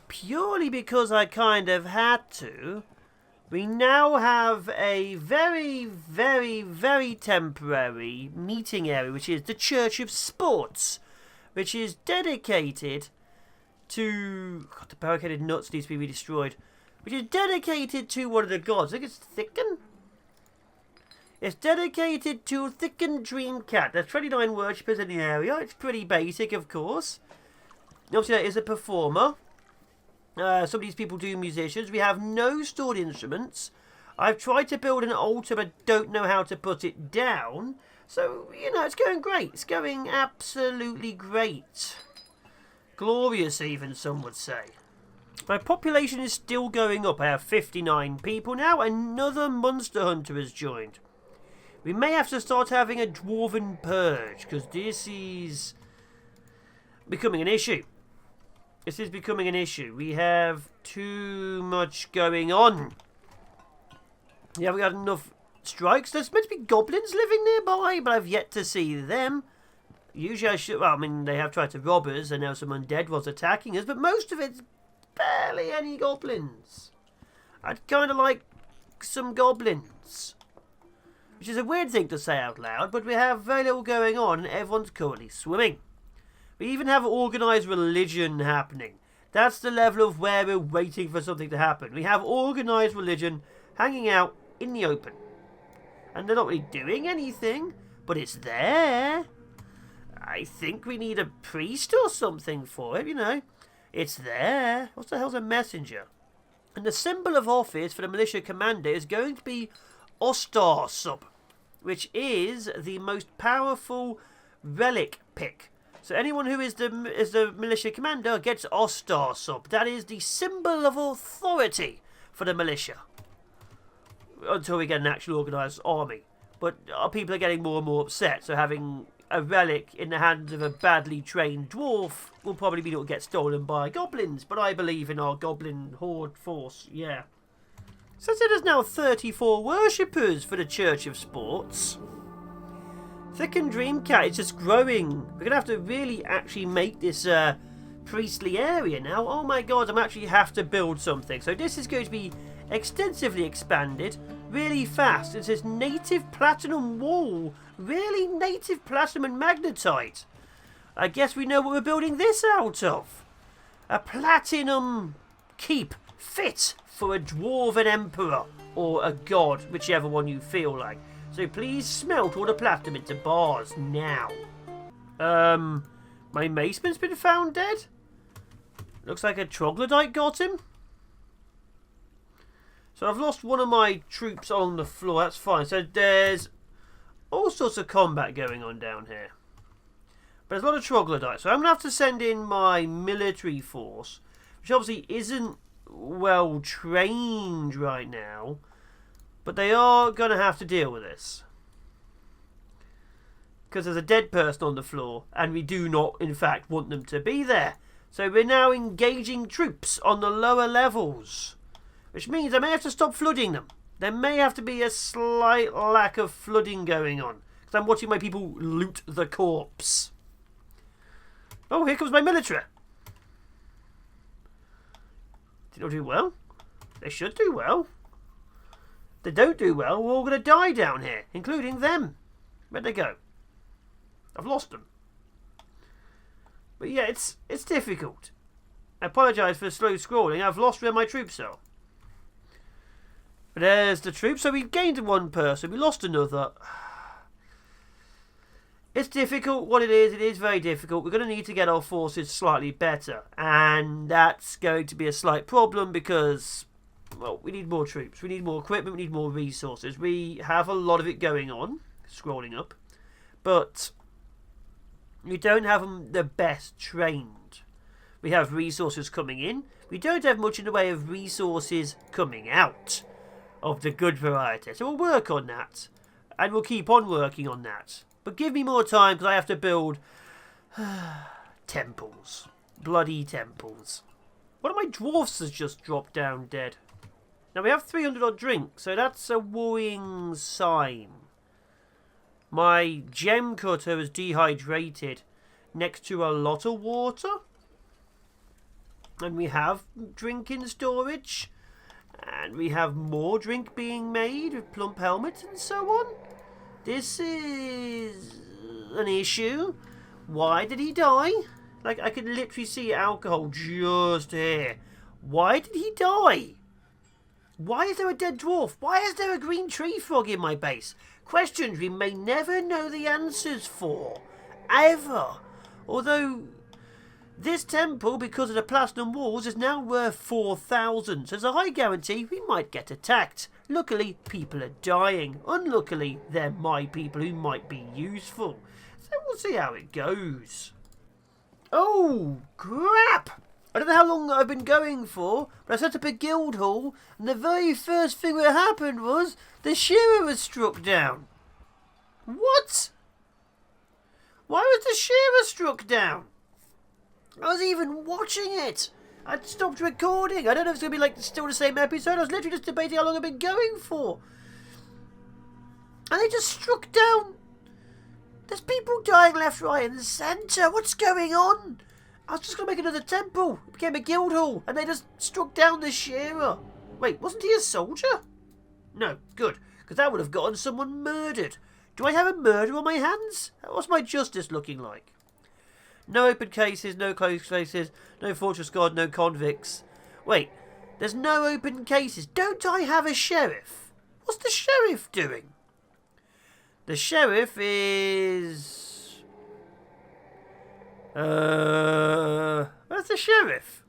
Purely because I kind of had to. We now have a very, very, very temporary meeting area, which is the Church of Sports, which is dedicated to... God, the barricaded nuts needs to be destroyed. Which is dedicated to one of the gods. I think it's Thicken? It's dedicated to Thicken Dream Cat. There's 29 worshippers in the area. It's pretty basic, of course. Obviously, there is a performer. Some of these people do musicians. We have no stored instruments. I've tried to build an altar, but don't know how to put it down. So, you know, it's going great. It's going absolutely great. Glorious, even, some would say. My population is still going up. I have 59 people now. Another monster hunter has joined. We may have to start having a dwarven purge, because this is becoming an issue. This is becoming an issue. We have too much going on. Yeah, we got enough strikes. There's meant to be goblins living nearby, but I've yet to see them. Usually I should... Well, I mean, they have tried to rob us, and now some undead was attacking us, but most of it's barely any goblins. I'd kind of like some goblins. Which is a weird thing to say out loud, but we have very little going on, and everyone's currently swimming. We even have organised religion happening. That's the level of where we're waiting for something to happen. We have organised religion hanging out in the open. And they're not really doing anything, but it's there. I think we need a priest or something for it, you know. It's there. What the hell's a messenger? And the symbol of office for the militia commander is going to be Ostarsub, which is the most powerful relic pick. So anyone who is the militia commander gets Ostarsub. That is the symbol of authority for the militia. Until we get an actual organised army. But our people are getting more and more upset, so having a relic in the hands of a badly trained dwarf will probably be able to get stolen by goblins. But I believe in our goblin horde force, yeah. Says it is now 34 worshippers for the Church of Sports. Thicken Dream Cat is just growing. We're going to have to really actually make this priestly area now. Oh my god, I'm actually have to build something. So this is going to be extensively expanded really fast. It's this native platinum wall. Really native platinum and magnetite. I guess we know what we're building this out of. A platinum keep fit for a dwarven emperor or a god, whichever one you feel like. So please smelt all the platinum into bars now. My maceman's been found dead. Looks like a troglodyte got him. So I've lost one of my troops on the floor. That's fine. So there's all sorts of combat going on down here. But there's a lot of troglodytes. So I'm going to have to send in my military force, which obviously isn't well trained right now. But they are going to have to deal with this. Because there's a dead person on the floor. And we do not, in fact, want them to be there. So we're now engaging troops on the lower levels. Which means I may have to stop flooding them. There may have to be a slight lack of flooding going on. Because I'm watching my people loot the corpse. Oh, here comes my military. Did not do well? They should do well. If they don't do well, we're all going to die down here, including them. Where'd they go? I've lost them. But yeah, it's difficult. I apologise for the slow scrolling. I've lost where my troops are. But there's the troops. So we gained one person. We lost another. It's difficult. What it is very difficult. We're going to need to get our forces slightly better. And that's going to be a slight problem because... well, we need more troops, we need more equipment, we need more resources. We have a lot of it going on, scrolling up, but we don't have them the best trained. We have resources coming in. We don't have much in the way of resources coming out of the good variety. So we'll work on that, and we'll keep on working on that. But give me more time because I have to build temples. Bloody temples. One of my dwarfs has just dropped down dead. Now we have 300 odd drinks, so that's a worrying sign. My gem cutter is dehydrated next to a lot of water. And we have drink in storage. And we have more drink being made with plump helmets and so on. This is an issue. Why did he die? Like, I could literally see alcohol just here. Why did he die? Why is there a dead dwarf? Why is there a green tree frog in my base? Questions we may never know the answers for. Ever. Although, this temple, because of the platinum walls, is now worth 4,000. So there's a high guarantee we might get attacked. Luckily, people are dying. Unluckily, they're my people who might be useful. So we'll see how it goes. Oh, crap! I don't know how long I've been going for, but I set up a guild hall, and the very first thing that happened was the shearer was struck down. What? Why was the shearer struck down? I was even watching it. I'd stopped recording. I don't know if it's going to be like still the same episode. I was literally just debating how long I've been going for. And they just struck down. There's people dying left, right and centre. What's going on? I was just going to make another temple. It became a guild hall. And they just struck down the shearer. Wait, wasn't he a soldier? No, good. Because that would have gotten someone murdered. Do I have a murder on my hands? What's my justice looking like? No open cases, no closed cases, no fortress guard, no convicts. Wait, there's no open cases. Don't I have a sheriff? What's the sheriff doing? The sheriff is... where's the sheriff?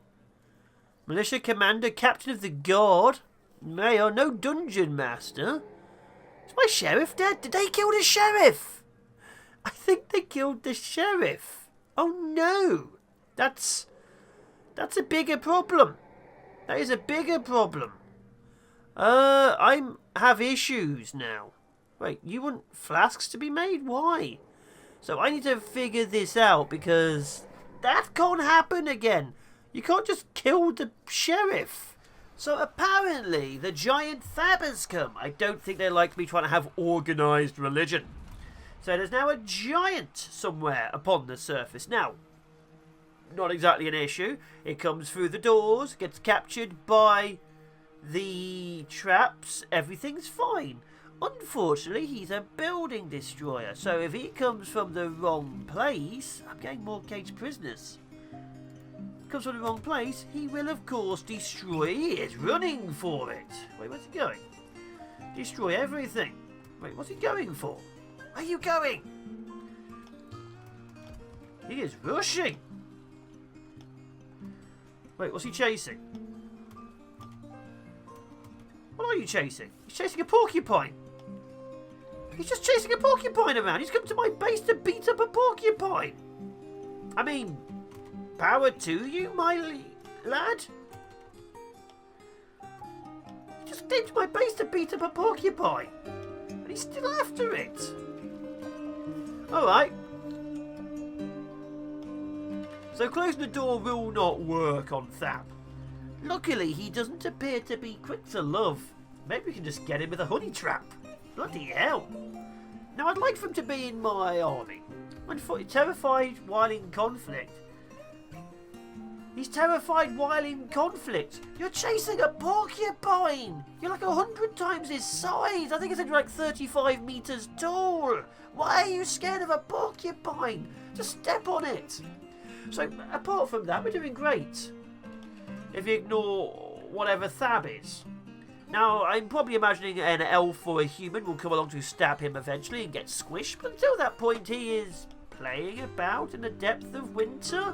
Militia commander, captain of the guard, mayor, no dungeon master. Is my sheriff dead? Did they kill the sheriff? I think they killed the sheriff. Oh no. That's a bigger problem. That is a bigger problem. I have issues now. Wait, you want flasks to be made? Why? So I need to figure this out because that can't happen again. You can't just kill the sheriff. So apparently the giant Thab has come. I don't think they like me trying to have organised religion. So there's now a giant somewhere upon the surface. Now, not exactly an issue. It comes through the doors, gets captured by the traps. Everything's fine. Unfortunately, he's a building destroyer. So if he comes from the wrong place... I'm getting more caged prisoners. Comes from the wrong place, he will of course destroy. He is running for it. Wait, where's he going? Destroy everything. Wait, what's he going for? Where are you going? He is rushing. Wait, what's he chasing? What are you chasing? He's chasing a porcupine. He's just chasing a porcupine around. He's come to my base to beat up a porcupine. I mean, power to you, my lad. He just came to my base to beat up a porcupine. And he's still after it. Alright. So closing the door will not work on Thap. Luckily, he doesn't appear to be quick to love. Maybe we can just get him with a honey trap. Bloody hell. Now, I'd like for him to be in my army. I'm terrified while in conflict. He's terrified while in conflict. You're chasing a porcupine. You're like 100 times his size. I think it's like 35 meters tall. Why are you scared of a porcupine? Just step on it. So, apart from that, we're doing great. If you ignore whatever Thab is. Now, I'm probably imagining an elf or a human will come along to stab him eventually and get squished, but until that point he is playing about in the depth of winter.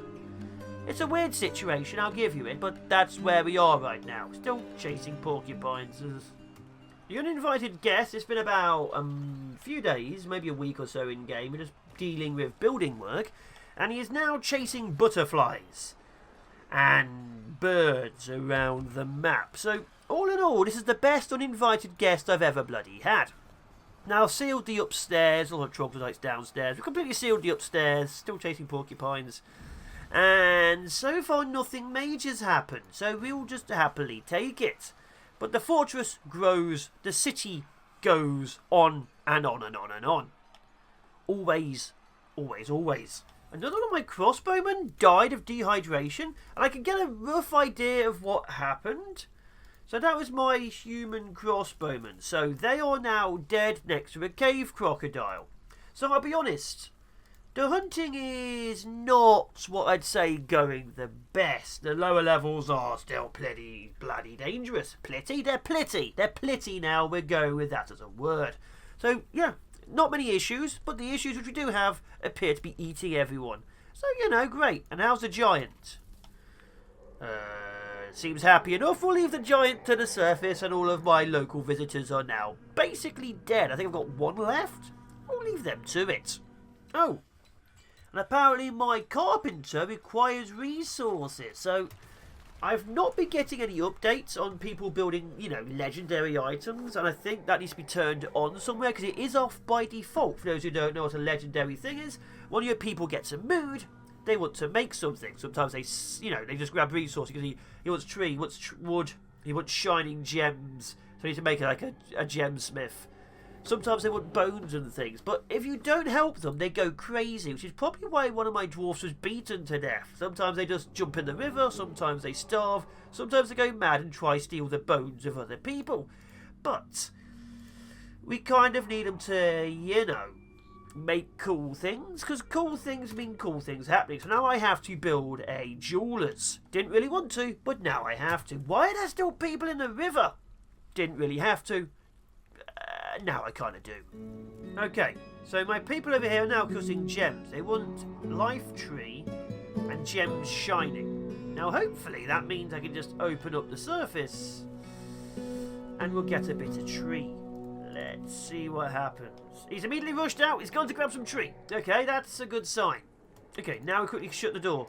It's a weird situation, I'll give you it, but that's where we are right now. Still chasing porcupines. The uninvited guest, it's been about a few days, maybe a week or so in game, we're just dealing with building work, and he is now chasing butterflies and birds around the map. So, all in all, this is the best uninvited guest I've ever bloody had. Now, I've sealed the upstairs, all the troglodytes downstairs. We've completely sealed the upstairs, still chasing porcupines. And so far, nothing major's happened, so we'll just happily take it. But the fortress grows, the city goes on and on and on and on. Always, always, always. Another one of my crossbowmen died of dehydration, and I can get a rough idea of what happened. So that was my human crossbowman. So they are now dead next to a cave crocodile. So I'll be honest, the hunting is not what I'd say going the best. The lower levels are still pretty bloody dangerous. Plitty? They're plitty. They're plitty now. We're going with that as a word. So yeah, not many issues, but the issues which we do have appear to be eating everyone. So, you know, great. And how's the giant? Seems happy enough. We'll leave the giant to the surface, and all of my local visitors are now basically dead. I think I've got one left. We'll leave them to it. Oh, and apparently my carpenter requires resources. So I've not been getting any updates on people building, you know, legendary items, and I think that needs to be turned on somewhere because it is off by default. For those who don't know what a legendary thing is, when your people get a mood, they want to make something. Sometimes they, you know, they just grab resources because he wants tree, he wants wood, he wants shining gems, so he needs to make it like a gemsmith. Sometimes they want bones and things, but if you don't help them, they go crazy, which is probably why one of my dwarfs was beaten to death. Sometimes they just jump in the river, sometimes they starve, sometimes they go mad and try steal the bones of other people. But we kind of need them to, you know, make cool things, because cool things mean cool things happening. So now I have to build a jeweler's. Didn't really want to, but now I have to. Why are there still people in the river? Didn't really have to. Now I kind of do. Okay, so my people over here are now cutting gems. They want life tree and gems shining. Now hopefully that means I can just open up the surface and we'll get a bit of tree. Let's see what happens. He's immediately rushed out. He's gone to grab some tree. Okay, that's a good sign. Okay, now we quickly shut the door.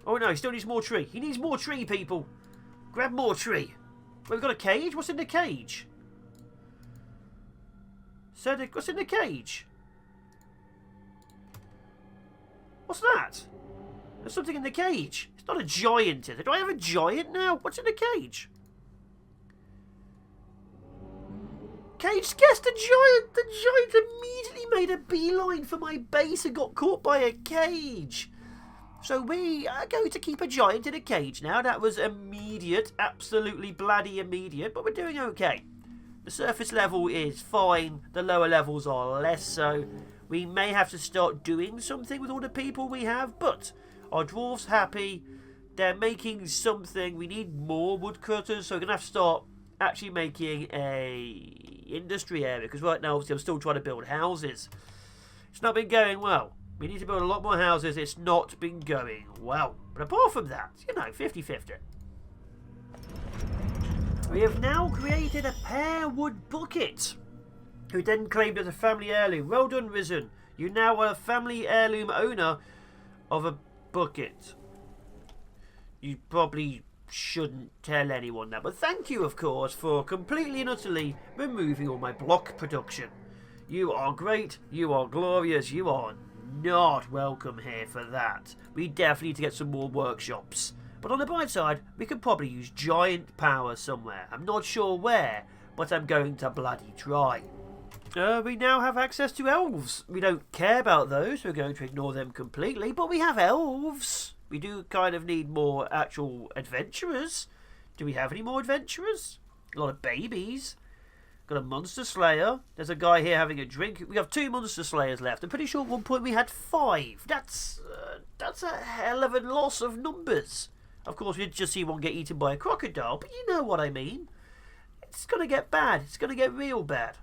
Oh no, he still needs more tree. He needs more tree, people. Grab more tree. Well, we've got a cage. What's in the cage? What's in the cage? What's that? There's something in the cage. It's not a giant, is it? Do I have a giant now? What's in the cage? Cage guessed a giant. The giant immediately made a beeline for my base and got caught by a cage. So we are going to keep a giant in a cage now. That was immediate, absolutely bloody immediate, but we're doing okay. The surface level is fine, the lower levels are less so. We may have to start doing something with all the people we have, but our dwarf's happy. They're making something. We need more woodcutters, so we're going to have to start actually making a industry area, because right now obviously I'm still trying to build houses. It's not been going well. We need to build a lot more houses. It's not been going well. But apart from that, you know, 50-50. We have now created a pear wood bucket, who then claimed as a family heirloom. Well done, Risen. You now are a family heirloom owner of a bucket. You probably shouldn't tell anyone that, but thank you, of course, for completely and utterly removing all my block production. You are great. You are glorious. You are not welcome here for that. We definitely need to get some more workshops. But on the bright side, we could probably use giant power somewhere. I'm not sure where, but I'm going to bloody try. We now have access to elves. We don't care about those. We're going to ignore them completely, but we have elves. We do kind of need more actual adventurers. Do we have any more adventurers? A lot of babies. Got a monster slayer. There's a guy here having a drink. We have 2 monster slayers left. I'm pretty sure at one point we had 5. That's a hell of a loss of numbers. Of course, we did just see one get eaten by a crocodile, but you know what I mean. It's going to get bad. It's going to get real bad.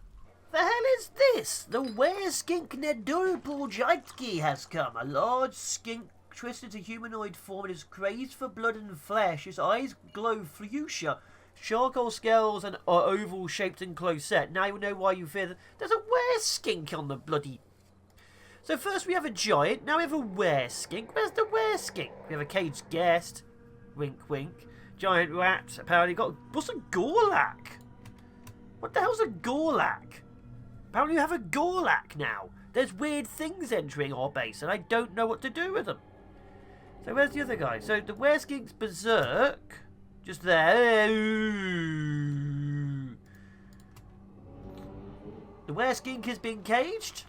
The hell is this? The were-skink Nedurpoljaitki has come. A large skink twisted to humanoid form. It is crazed for blood and flesh. Its eyes glow fuchsia. Charcoal scales and are oval-shaped and close set. Now you know why you fear that. There's a were-skink on the bloody... So first we have a giant, now we have a were-skink. Where's the were-skink? We have a caged guest. Wink, wink. Giant rat. Apparently got... What's a gorlak? What the hell's a gorlak? Apparently you have a gorlak now. There's weird things entering our base and I don't know what to do with them. So where's the other guy? So the were-skink's berserk... Just there. The were-skink has been caged.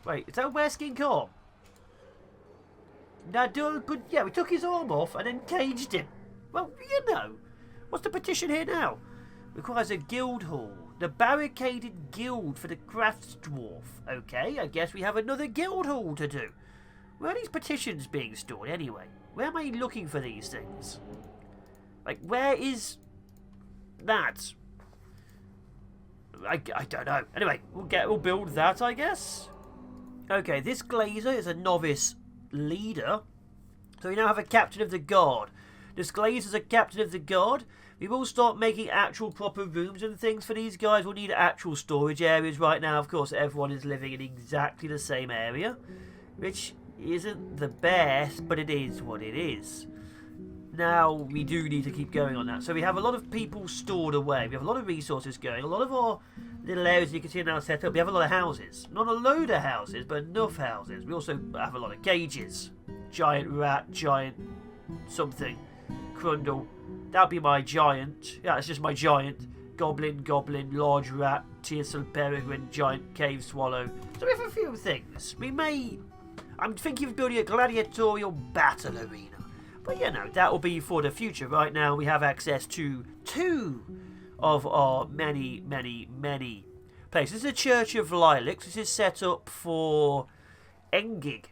Wait, is that where Skin come? Nadul, but yeah, we took his arm off and then caged him. Well, you know. What's the petition here now? Requires a guild hall. The barricaded guild for the crafts dwarf. Okay, I guess we have another guild hall to do. Where are these petitions being stored anyway? Where am I looking for these things? Like, where is that? I don't know. Anyway, we'll build that, I guess. Okay, this glazer is a novice leader. So we now have a captain of the guard. This glazer is a captain of the guard. We will start making actual proper rooms and things for these guys. We'll need actual storage areas. Right now, of course, everyone is living in exactly the same area, which isn't the best, but it is what it is. Now, we do need to keep going on that. So we have a lot of people stored away. We have a lot of resources going. A lot of our little areas you can see now set up. We have a lot of houses. Not a load of houses, but enough houses. We also have a lot of cages. Giant rat, giant something. Crundle. That'll be my giant. Yeah, it's just my giant. Goblin, large rat, Tearsel peregrine, giant cave swallow. So we have a few things. We may... I'm thinking of building a gladiatorial battle arena. But you know, that will be for the future. Right now we have access to 2 of our many places. This is a Church of Lilacs. This is set up for Engig.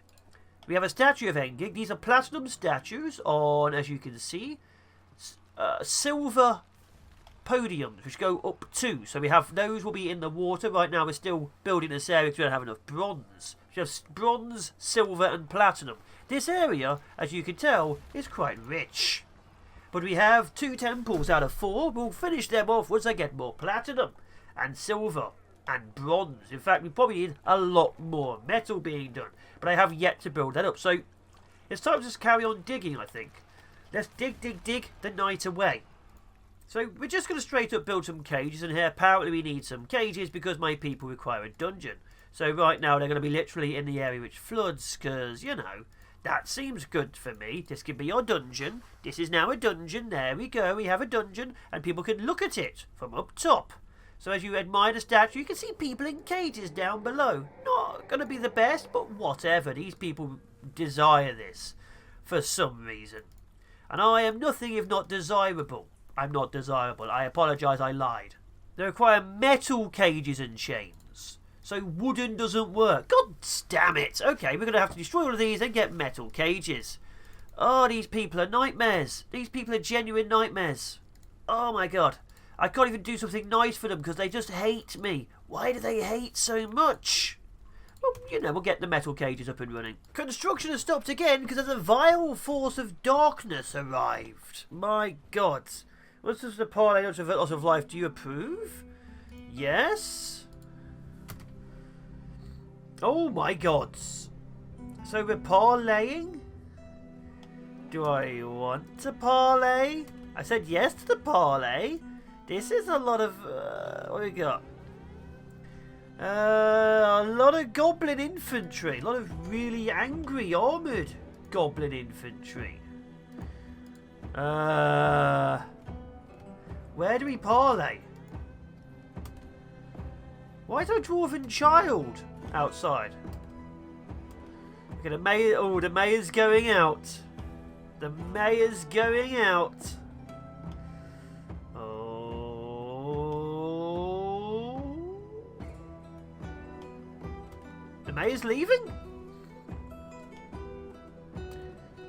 We have a statue of Engig. These are platinum statues on, as you can see, silver podiums, which go up 2. So we have those will be in the water. Right now we're still building this area because we don't have enough bronze. We have bronze, silver and platinum. This area, as you can tell, is quite rich. But we have 2 temples out of 4. We'll finish them off once I get more platinum and silver and bronze. In fact, we probably need a lot more metal being done. But I have yet to build that up. So it's time to just carry on digging, I think. Let's dig the night away. So we're just going to straight up build some cages in here. Apparently we need some cages because my people require a dungeon. So right now they're going to be literally in the area which floods because, you know, that seems good for me. This can be your dungeon. This is now a dungeon. There we go. We have a dungeon and people can look at it from up top. So as you admire the statue, you can see people in cages down below. Not going to be the best, but whatever. These people desire this for some reason. And I am nothing if not desirable. I'm not desirable. I apologise, I lied. They require metal cages and chains. So wooden doesn't work. God damn it. Okay, we're going to have to destroy all of these and get metal cages. Oh, these people are nightmares. These people are genuine nightmares. Oh my god. I can't even do something nice for them because they just hate me. Why do they hate so much? Well, you know, we'll get the metal cages up and running. Construction has stopped again because a vile force of darkness arrived. My god. What's this the parlay lots of life? Do you approve? Yes? Oh my god. So we're parlaying? Do I want to parlay? I said yes to the parlay. This is a lot of... what do we got? A lot of goblin infantry. A lot of really angry armoured goblin infantry. Where do we parlay? Why is there a dwarven child outside? Okay, the mayor... Oh, the mayor's going out. The mayor's going out. Mayor's leaving?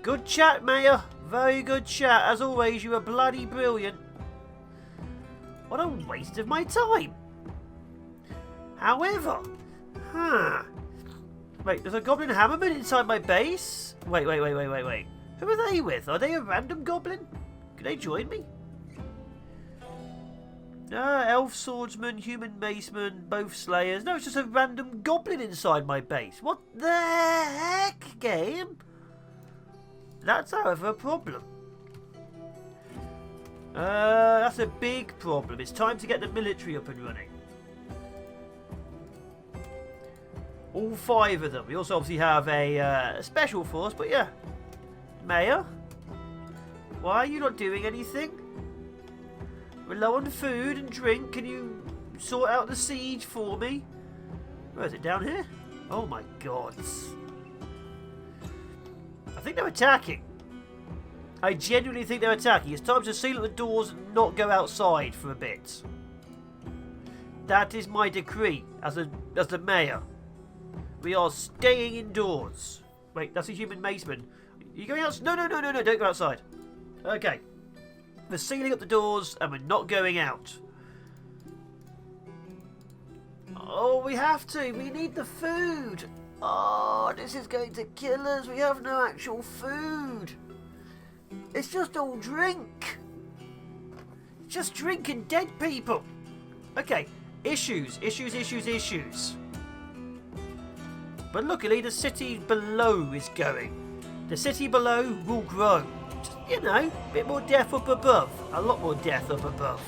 Good chat, Mayor. Very good chat. As always, you are bloody brilliant. What a waste of my time. However... Wait, there's a goblin hammerman inside my base? Wait. Who are they with? Are they a random goblin? Can they join me? Elf swordsman, human maceman, both slayers. No, it's just a random goblin inside my base. What the heck, game? That's however a problem. That's a big problem. It's time to get the military up and running. All 5 of them. We also obviously have a special force, but yeah. Mayor? Why are you not doing anything? We're low on food and drink. Can you sort out the siege for me? Where is it? Down here? Oh my god. I think they're attacking. I genuinely think they're attacking. It's time to seal at the doors and not go outside for a bit. That is my decree as the mayor. We are staying indoors. Wait, that's a human maceman. Are you going outside? No, don't go outside. Okay. We're sealing up the doors and we're not going out. Oh, we have to. We need the food. Oh, this is going to kill us. We have no actual food. It's just all drink. Just drink and dead people. Okay, issues. But luckily the city below is going. The city below will grow. Just, you know, a bit more death up above. A lot more death up above.